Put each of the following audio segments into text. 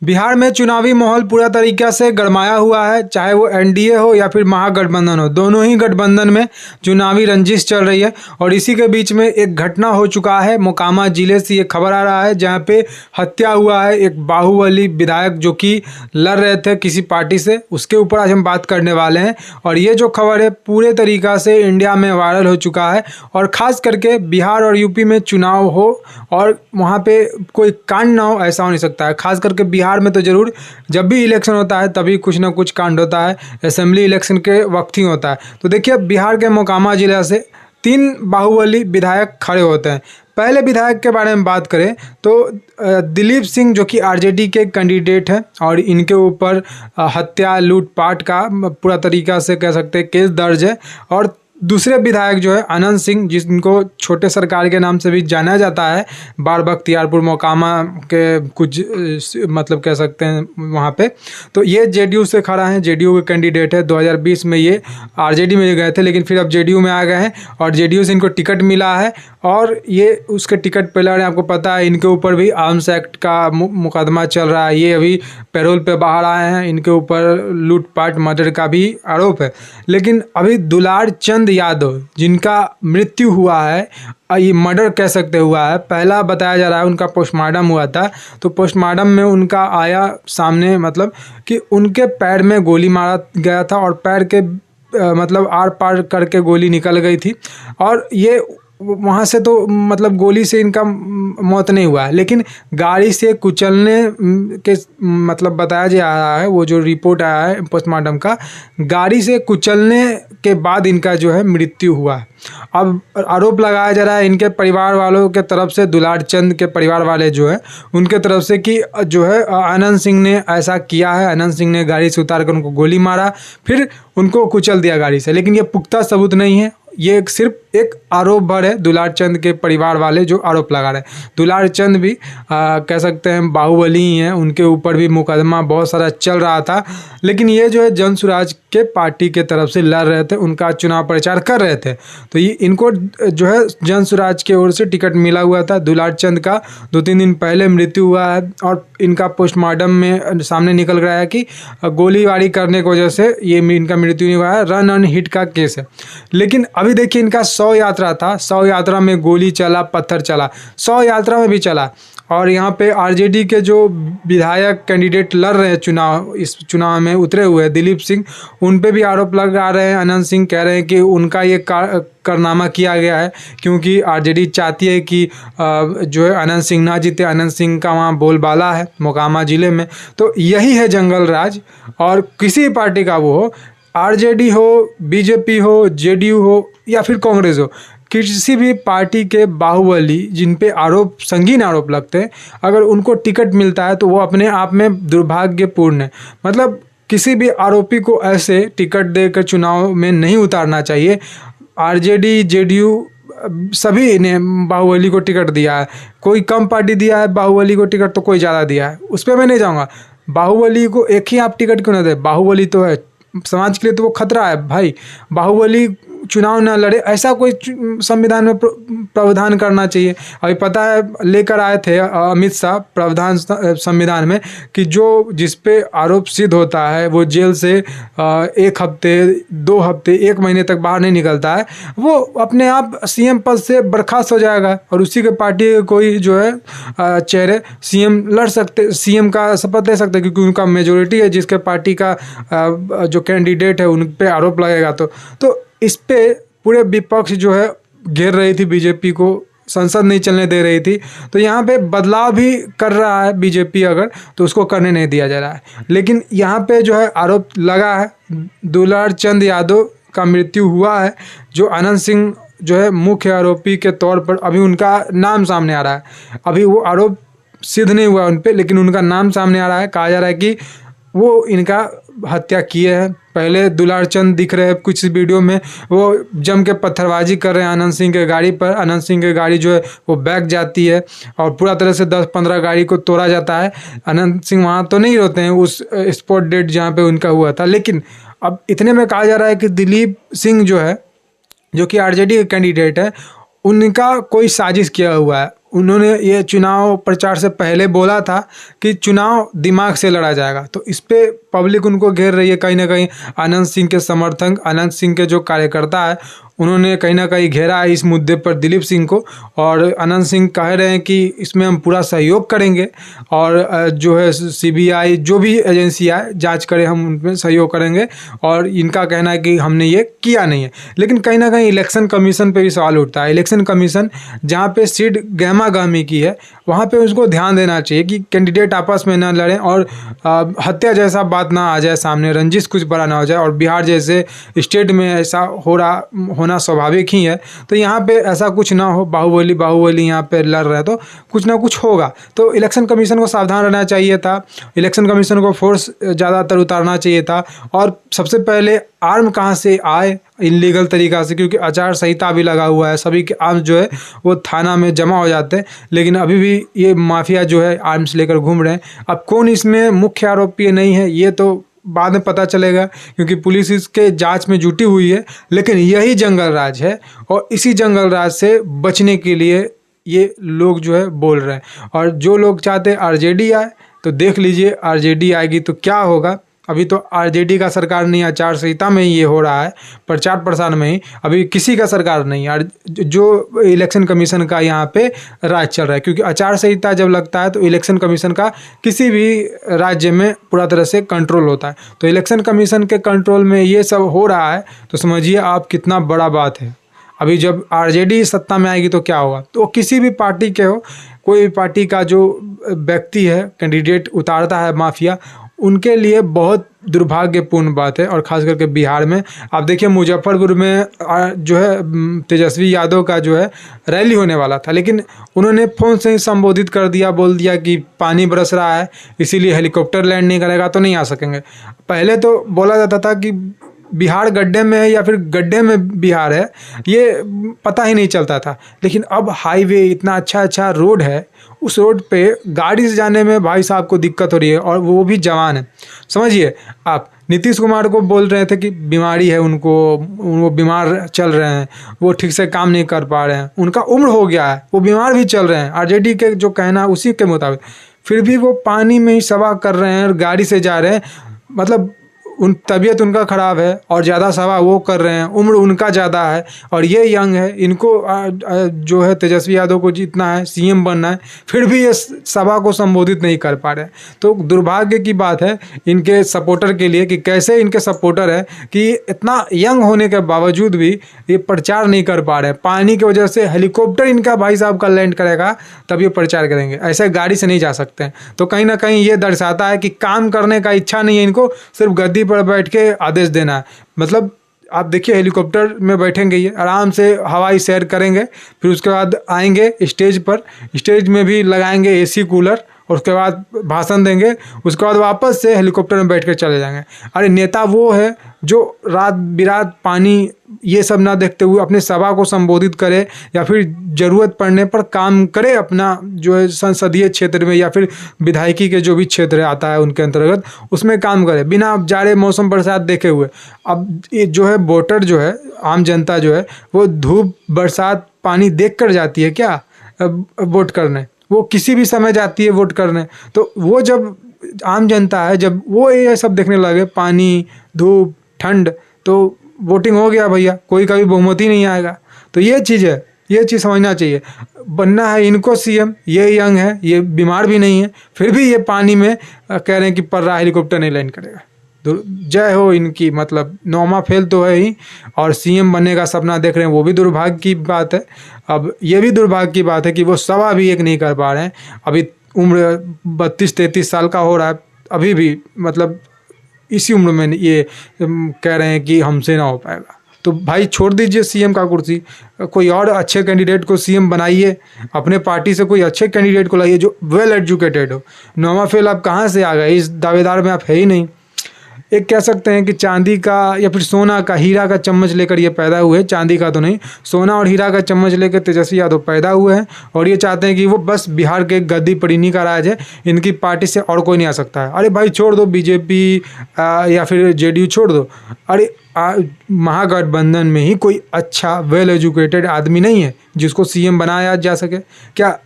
बिहार में चुनावी माहौल पूरा तरीक़े से गरमाया हुआ है, चाहे वो एनडीए हो या फिर महागठबंधन हो। दोनों ही गठबंधन में चुनावी रंजिश चल रही है और इसी के बीच में एक घटना हो चुका है। मोकामा जिले से ये खबर आ रहा है जहां पे हत्या हुआ है एक बाहुबली विधायक जो कि लड़ रहे थे किसी पार्टी से। उसके ऊपर आज हम बात करने वाले हैं और ये जो खबर है पूरे तरीक़ा से इंडिया में वायरल हो चुका है और ख़ास करके बिहार और यूपी में चुनाव हो और वहाँ पे कोई कांड ना हो, ऐसा हो नहीं सकता है। खास करके बिहार में तो जरूर जब भी इलेक्शन होता है तभी कुछ ना कुछ कांड होता है, असेंबली इलेक्शन के वक्त ही होता है। तो देखिए बिहार के मोकामा जिला से 3 बाहुबली विधायक खड़े होते हैं। पहले विधायक के बारे में बात करें तो दिलीप सिंह जो कि आरजेडी के कैंडिडेट हैं और इनके ऊपर हत्या लूटपाट का पूरा तरीका से कह सकते हैं केस दर्ज है। और दूसरे विधायक जो है अनंत सिंह, जिनको छोटे सरकार के नाम से भी जाना जाता है, बार बख्तियारपुर मोकामा के कुछ मतलब कह सकते हैं वहाँ पे। तो ये जेडीयू से खड़ा है, जेडीयू के कैंडिडेट है। 2020 में ये आरजेडी में गए थे लेकिन फिर अब जेडीयू में आ गए हैं और जेडीयू से इनको टिकट मिला है और ये उसके टिकट पे लड़ रहे हैं। आपको पता है इनके ऊपर भी आर्म्स एक्ट का मुकदमा चल रहा है, ये अभी पैरोल पे बाहर आए हैं। इनके ऊपर लूटपाट मर्डर का भी आरोप है। लेकिन अभी दुलार चंद यादव जिनका मृत्यु हुआ है, ये मर्डर कह सकते हुआ है, पहला बताया जा रहा है उनका पोस्टमार्टम हुआ था। तो पोस्टमार्टम में उनका आया सामने मतलब कि उनके पैर में गोली मारा गया था और पैर के मतलब आर पार करके गोली निकल गई थी और ये वहाँ से तो मतलब गोली से इनका मौत नहीं हुआ है लेकिन गाड़ी से कुचलने के मतलब बताया जा रहा है, वो जो रिपोर्ट आया है पोस्टमार्टम का, गाड़ी से कुचलने के बाद इनका जो है मृत्यु हुआ है। अब आरोप लगाया जा रहा है इनके परिवार वालों के तरफ से, दुलार चंद के परिवार वाले जो है उनके तरफ से कि जो है अनंत सिंह ने ऐसा किया है। अनंत सिंह ने गाड़ी से उतार कर उनको गोली मारा फिर उनको कुचल दिया गाड़ी से, लेकिन ये पुख्ता सबूत नहीं है। ये सिर्फ एक आरोप भर है दुलार चंद के परिवार वाले जो आरोप लगा रहे हैं। दुलार चंद भी कह सकते हैं बाहुबली ही हैं, उनके ऊपर भी मुकदमा बहुत सारा चल रहा था लेकिन ये जो है जन स्वराज के पार्टी के तरफ से लड़ रहे थे, उनका चुनाव प्रचार कर रहे थे। तो ये इनको जो है जन स्वराज की ओर से टिकट मिला हुआ था। दुलार चंद का 2-3 दिन पहले मृत्यु हुआ है और इनका पोस्टमार्टम में सामने निकल रहा है कि गोलीबारी करने की वजह से ये इनका मृत्यु नहीं हुआ है, रन ऑन हिट का केस है। लेकिन अभी देखिए इनका 100 यात्रा था, 100 यात्रा में गोली चला, पत्थर चला, 100 यात्रा में भी चला। और यहाँ पे आरजेडी के जो विधायक कैंडिडेट लड़ रहे हैं चुनाव, इस चुनाव में उतरे हुए हैं दिलीप सिंह, उन पे भी आरोप लगा रहे हैं। अनंत सिंह कह रहे हैं कि उनका ये कारनामा किया गया है क्योंकि आरजेडी चाहती है कि जो है अनंत सिंह ना जीते। अनंत सिंह का वहाँ बोलबाला है मोकामा ज़िले में। तो यही है जंगल राज। और किसी पार्टी का वो हो, आरजेडी हो, बीजेपी हो, जेडीयू हो या फिर कांग्रेस हो, किसी भी पार्टी के बाहुबली जिन पे आरोप, संगीन आरोप लगते हैं, अगर उनको टिकट मिलता है तो वो अपने आप में दुर्भाग्यपूर्ण है। मतलब किसी भी आरोपी को ऐसे टिकट देकर चुनाव में नहीं उतारना चाहिए। आरजेडी, जेडीयू सभी ने बाहुबली को टिकट दिया है, कोई कम पार्टी दिया है बाहुबली को टिकट तो कोई ज़्यादा दिया है, उस पर मैं नहीं जाऊँगा। बाहुबली को एक ही आप टिकट क्यों ना दे? बाहुबली तो है, समाज के लिए तो वो खतरा है भाई। बाहुबली चुनाव ना लड़े, ऐसा कोई संविधान में प्रावधान करना चाहिए। अभी पता है लेकर आए थे अमित शाह प्रावधान संविधान में कि जो जिस पे आरोप सिद्ध होता है वो जेल से 1 हफ्ते, 2 हफ्ते, 1 महीने तक बाहर नहीं निकलता है, वो अपने आप सीएम पद से बर्खास्त हो जाएगा और उसी के पार्टी के कोई जो है चेहरे सीएम लड़ सकते, सीएम का शपथ ले सकते क्योंकि उनका मेजोरिटी है। जिसके पार्टी का जो कैंडिडेट है उन पे आरोप लगेगा तो इस पे पूरे विपक्ष जो है घेर रही थी बीजेपी को, संसद नहीं चलने दे रही थी। तो यहाँ पे बदलाव भी कर रहा है बीजेपी अगर, तो उसको करने नहीं दिया जा रहा है। लेकिन यहाँ पे जो है आरोप लगा है, दुलार चंद यादव का मृत्यु हुआ है, जो अनंत सिंह जो है मुख्य आरोपी के तौर पर अभी उनका नाम सामने आ रहा है। अभी वो आरोप सिद्ध नहीं हुआ उन पर लेकिन उनका नाम सामने आ रहा है। कहा जा रहा है कि वो इनका हत्या किए हैं। पहले दुलार चंद दिख रहे हैं कुछ वीडियो में, वो जम के पत्थरबाजी कर रहे हैं अनंत सिंह के गाड़ी पर। अनंत सिंह की गाड़ी जो है वो बैक जाती है और पूरा तरह से 10-15 गाड़ी को तोड़ा जाता है। अनंत सिंह वहाँ तो नहीं होते हैं उस स्पॉट डेट जहाँ पे उनका हुआ था। लेकिन अब इतने में कहा जा रहा है कि दिलीप सिंह जो है, जो कि आरजेडी के कैंडिडेट है, उनका कोई साजिश किया हुआ है उन्होंने ये चुनाव प्रचार से पहले बोला था कि चुनाव दिमाग से लड़ा जाएगा। तो इस पे पब्लिक उनको घेर रही है कहीं ना कहीं। अनंत सिंह के समर्थक, अनंत सिंह के जो कार्यकर्ता है, उन्होंने कहीं ना कहीं घेरा है इस मुद्दे पर दिलीप सिंह को। और अनंत सिंह कह रहे हैं कि इसमें हम पूरा सहयोग करेंगे और जो है सीबीआई जो भी एजेंसी आए जांच करे, हम उनमें सहयोग करेंगे। और इनका कहना है कि हमने ये किया नहीं है। लेकिन कहीं ना कहीं इलेक्शन कमीशन पे भी सवाल उठता है। इलेक्शन कमीशन जहाँ पे सीट गहमा गहमी की है, वहाँ पे उसको ध्यान देना चाहिए कि कैंडिडेट आपस में ना लड़ें और हत्या जैसा बात ना आ जाए सामने, रंजिश कुछ बड़ा ना हो जाए। और बिहार जैसे स्टेट में ऐसा होना स्वाभाविक ही है। तो यहाँ पे ऐसा कुछ ना हो, बाहुबली यहाँ पे लड़ रहा है तो कुछ ना कुछ होगा। तो इलेक्शन कमीशन को सावधान रहना चाहिए था। इलेक्शन कमीशन को फोर्स ज़्यादातर उतारना चाहिए था। और सबसे पहले आर्म कहाँ से आए इलीगल तरीक़ा से, क्योंकि आचार संहिता भी लगा हुआ है, सभी के आर्म्स जो है वो थाना में जमा हो जाते हैं। लेकिन अभी भी ये माफिया जो है आर्म्स लेकर घूम रहे हैं। अब कौन इसमें मुख्य आरोपी नहीं है ये तो बाद में पता चलेगा, क्योंकि पुलिस इसके जांच में जुटी हुई है। लेकिन यही जंगल राज है और इसी जंगल राज से बचने के लिए ये लोग जो है बोल रहे हैं। और जो लोग चाहते हैं आरजेडी आए, तो देख लीजिए आरजेडी आएगी तो क्या होगा। अभी तो आरजेडी का सरकार नहीं, आचार संहिता में ही ये हो रहा है, प्रचार प्रसार में ही। अभी किसी का सरकार नहीं है, जो इलेक्शन कमीशन का यहाँ पे राज चल रहा है। क्योंकि आचार संहिता जब लगता है तो इलेक्शन कमीशन का किसी भी राज्य में पूरा तरह से कंट्रोल होता है। तो इलेक्शन कमीशन के कंट्रोल में ये सब हो रहा है, तो समझिए आप कितना बड़ा बात है। अभी जब आरजेडी सत्ता में आएगी तो क्या होगा। तो किसी भी पार्टी के हो, कोई भी पार्टी का जो व्यक्ति है कैंडिडेट उतारता है माफिया, उनके लिए बहुत दुर्भाग्यपूर्ण बात है। और ख़ास करके बिहार में आप देखिए, मुजफ्फरपुर में जो है तेजस्वी यादव का जो है रैली होने वाला था, लेकिन उन्होंने फ़ोन से ही संबोधित कर दिया, बोल दिया कि पानी बरस रहा है इसीलिए हेलीकॉप्टर लैंड नहीं करेगा तो नहीं आ सकेंगे। पहले तो बोला जाता था कि बिहार गड्ढे में है या फिर गड्ढे में बिहार है, ये पता ही नहीं चलता था। लेकिन अब हाईवे, इतना अच्छा रोड है, उस रोड पे गाड़ी से जाने में भाई साहब को दिक्कत हो रही है, और वो भी जवान है। समझिए आप, नीतीश कुमार को बोल रहे थे कि बीमारी है उनको, वो बीमार चल रहे हैं, वो ठीक से काम नहीं कर पा रहे हैं, उनका उम्र हो गया है, वो बीमार भी चल रहे हैं। आरजेडी के जो कहना है उसी के मुताबिक, फिर भी वो पानी में ही सवार कर रहे हैं और गाड़ी से जा रहे हैं। मतलब उन तबीयत उनका ख़राब है और ज़्यादा सवा वो कर रहे हैं, उम्र उनका ज़्यादा है और ये यंग है। इनको जो है तेजस्वी यादव को जीतना है, सीएम बनना है, फिर भी ये सभा को संबोधित नहीं कर पा रहे। तो दुर्भाग्य की बात है इनके सपोर्टर के लिए कि कैसे इनके सपोर्टर है कि इतना यंग होने के बावजूद भी ये प्रचार नहीं कर पा रहे। पानी की वजह से हेलीकॉप्टर इनका भाई साहब का लैंड करेगा तब ये प्रचार करेंगे, ऐसे गाड़ी से नहीं जा सकते हैं। तो कहीं ना कहीं ये दर्शाता है कि काम करने का इच्छा नहीं है इनको, सिर्फ गद्दी पर बैठ के आदेश देना है। मतलब आप देखिए, हेलीकॉप्टर में बैठेंगे, ये आराम से हवाई सैर करेंगे, फिर उसके बाद आएंगे स्टेज पर, स्टेज में भी लगाएंगे एसी कूलर और उसके बाद भाषण देंगे, उसके बाद वापस से हेलीकॉप्टर में बैठ कर चले जाएंगे। अरे नेता वो है जो रात बिरात पानी ये सब ना देखते हुए अपने सभा को संबोधित करे या फिर ज़रूरत पड़ने पर काम करे, अपना जो है संसदीय क्षेत्र में या फिर विधायकी के जो भी क्षेत्र आता है उनके अंतर्गत, उसमें काम करे बिना जाड़े मौसम बरसात देखे हुए। अब ये जो है वोटर जो है, आम जनता जो है, वो धूप बरसात पानी देख कर जाती है क्या वोट करने? वो किसी भी समय जाती है वोट करने। तो वो जब आम जनता है, जब वो ये सब देखने लगे, पानी धूप ठंड, तो वोटिंग हो गया भैया, कोई कभी बहुमत ही नहीं आएगा। तो ये चीज़ है, ये चीज़ समझना चाहिए। बनना है इनको सीएम, ये यंग है, ये बीमार भी नहीं है, फिर भी ये पानी में कह रहे हैं कि पर रहा हेलीकॉप्टर नहीं लैंड करेगा। जय हो इनकी, मतलब नौमा फेल तो है ही, और सीएम बनने का सपना देख रहे हैं, वो भी दुर्भाग्य की बात है। अब ये भी दुर्भाग्य की बात है कि वो सवा भी एक नहीं कर पा रहे हैं। अभी उम्र 32-33 साल का हो रहा है, अभी भी मतलब इसी उम्र में ये कह रहे हैं कि हमसे ना हो पाएगा। तो भाई छोड़ दीजिए सीएम का कुर्सी, कोई और अच्छे कैंडिडेट को सीएम बनाइए, अपने पार्टी से कोई अच्छे कैंडिडेट को लाइए जो वेल एजुकेटेड हो। नौमा फेल आप कहाँ से आ गए? इस दावेदार में आप है ही नहीं। एक कह सकते हैं कि चांदी का या फिर सोना का, हीरा का चम्मच लेकर ये पैदा हुए, चांदी का तो नहीं, सोना और हीरा का चम्मच लेकर तेजस्वी यादव पैदा हुए हैं। और ये चाहते हैं कि वो बस बिहार के गद्दी पर इन्हीं का राज है, इनकी पार्टी से और कोई नहीं आ सकता है। अरे भाई छोड़ दो बीजेपी या फिर जेडीयू छोड़ दो, अरे महागठबंधन में ही कोई अच्छा वेल एजुकेटेड आदमी नहीं है जिसको सीएम बनाया जा सके? क्या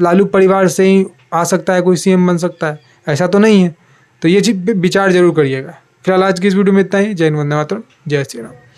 लालू परिवार से ही आ सकता है, कोई सीएम बन सकता है, ऐसा तो नहीं है। तो ये चीज़ पे विचार जरूर करिएगा। फिलहाल आज की इस वीडियो में इतना ही। जय हिंद, वंदे मातरम, जय श्री राम।